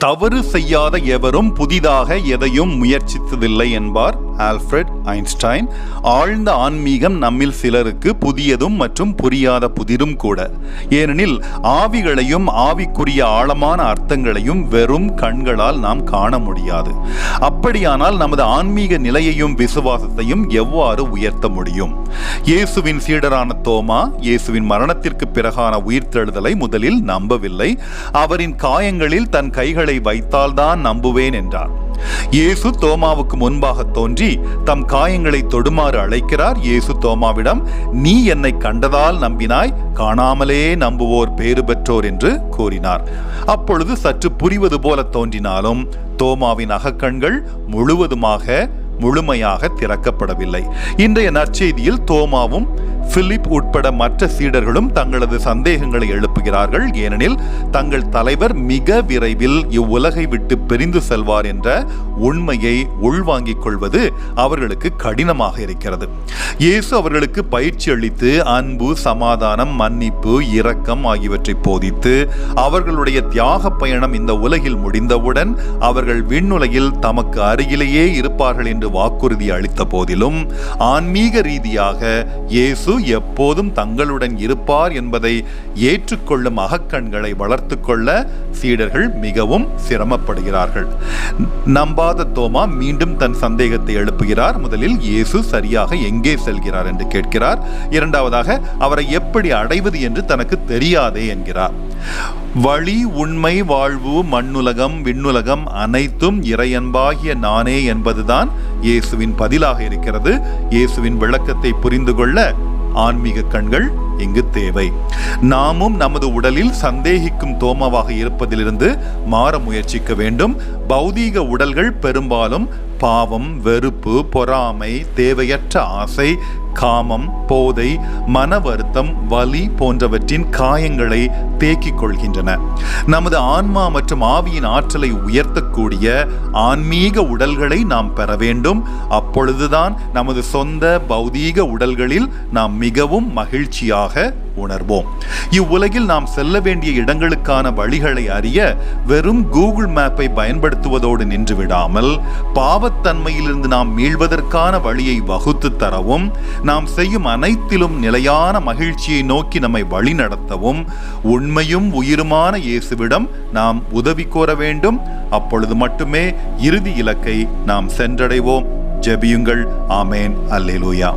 தவறு செய்யாத எவரும் புதிதாக எதையும் முயற்சித்ததில்லை என்பார் ஆல்ஃபிரட் ஐன்ஸ்டைன். ஆழ்ந்த ஆன்மீகம் நம்மில் சிலருக்கு புதியதும் மற்றும் புரியாத புதிரும் கூட. ஏனெனில் ஆவிகளையும் ஆவிக்குரிய ஆழமான அர்த்தங்களையும் வெறும் கண்களால் நாம் காண முடியாது. அப்படியானால் நமது ஆன்மீக நிலையையும் விசுவாசத்தையும் எவ்வாறு உயர்த்த முடியும்? இயேசுவின் சீடரான தோமா இயேசுவின் மரணத்திற்கு பிறகான உயிர்த்தெழுதலை முதலில் நம்பவில்லை. அவரின் காயங்களில் தன் கைகளை வைத்தால்தான் நம்புவேன் என்றார். இயேசு தோமாவுக்கு முன்பாக தோன்றி தம் காயங்களை தொடுமாறு அழைக்கிறார். இயேசு தோமாவிடம், நீ என்னை கண்டதால் நம்பினாய், காணாமலே நம்புவோர் பேறு பெற்றோர் என்று கூறினார். அப்பொழுது சற்று புரிவது போல தோன்றினாலும் தோமாவின் அகக்கண்கள் முழுமையாக திறக்கப்படவில்லை. இன்றைய நற்செய்தியில் தோமாவும் பிலிப் உட்பட மற்ற சீடர்களும் தங்களது சந்தேகங்களை எழுப்புகிறார்கள். ஏனெனில் தங்கள் தலைவர் மிக விரைவில் இவ்வுலகை விட்டு பிரிந்து செல்வார் என்ற உண்மையை உள்வாங்கிக் கொள்வது அவர்களுக்கு கடினமாக இருக்கிறது. இயேசு அவர்களுக்கு பயிற்சி அளித்து அன்பு, சமாதானம், மன்னிப்பு, இரக்கம் ஆகியவற்றை போதித்து அவர்களுடைய தியாக பயணம் இந்த உலகில் முடிந்தவுடன் அவர்கள் விண்ணுலகில் தமக்கு அருகிலேயே இருப்பார்கள் என்று வாக்குறுதி அளித்த போதிலும் ஆன்மீக ரீதியாக இயேசு எப்போதும் தங்களுடன் இருப்பார் என்பதை ஏற்றுக்கொள்ளும் அகக்கண்களை வளர்த்து கொள்ள சீடர்கள் மிகவும் சிரமப்படுகிறார்கள். நம்பாத தோமா மீண்டும் தன் சந்தேகத்தை எழுப்புகிறார். முதலில் இயேசு சரியாக எங்கே செல்கிறார் என்று கேட்கிறார். இரண்டாவதாக அவரை எப்படி அடைவது என்று தனக்கு தெரியாதே என்கிறார். வழி, உண்மை, வாழ்வு, மண்ணுலகம், விண்ணுலகம் அனைத்தும் இறையன்பாகிய நானே என்பதுதான் இயேசுவின் பதிலாக இருக்கிறது. இயேசுவின் விளக்கத்தை புரிந்து கொள்ள ஆன்மீக கண்கள் இங்கு தேவை. நாமும் நமது உடலில் சந்தேகிக்கும் தோமாவாக இருப்பதிலிருந்து மாற முயற்சிக்க வேண்டும். பௌதீக உடல்கள் பெரும்பாலும் பாவம், வெறுப்பு, பொறாமை, தேவையற்ற ஆசை, காமம், போதை, மன வருத்தம், வலி போன்றவற்றின் காயங்களை தேக்கிக் கொள்கின்றன. நமது ஆன்மா மற்றும் ஆவியின் ஆற்றலை உயர்த்தக்கூடிய ஆன்மீக உடல்களை நாம் பெற வேண்டும். அப்பொழுதுதான் நமது சொந்த பௌதீக உடல்களில் நாம் மிகவும் மகிழ்ச்சியாக உணர்வோம். இவ்வுலகில் நாம் செல்ல வேண்டிய இடங்களுக்கான வழிகளை அறிய வெறும் கூகுள் மேப்பை பயன்படுத்துவதோடு நின்று விடாமல் பாவத்தன்மையிலிருந்து நாம் மீள்வதற்கான வழியை வகுத்து தரவும், நாம் செய்யும் அனைத்திலும் நிலையான மகிழ்ச்சியை நோக்கி நம்மை வழி நடத்தவும் உண்மையும் உயிருமான இயேசுவிடம் நாம் உதவி கோர வேண்டும். அப்பொழுது மட்டுமே இறுதி இலக்கை நாம் சென்றடைவோம். ஜெபியுங்கள். ஆமேன். அல்லேலூயா.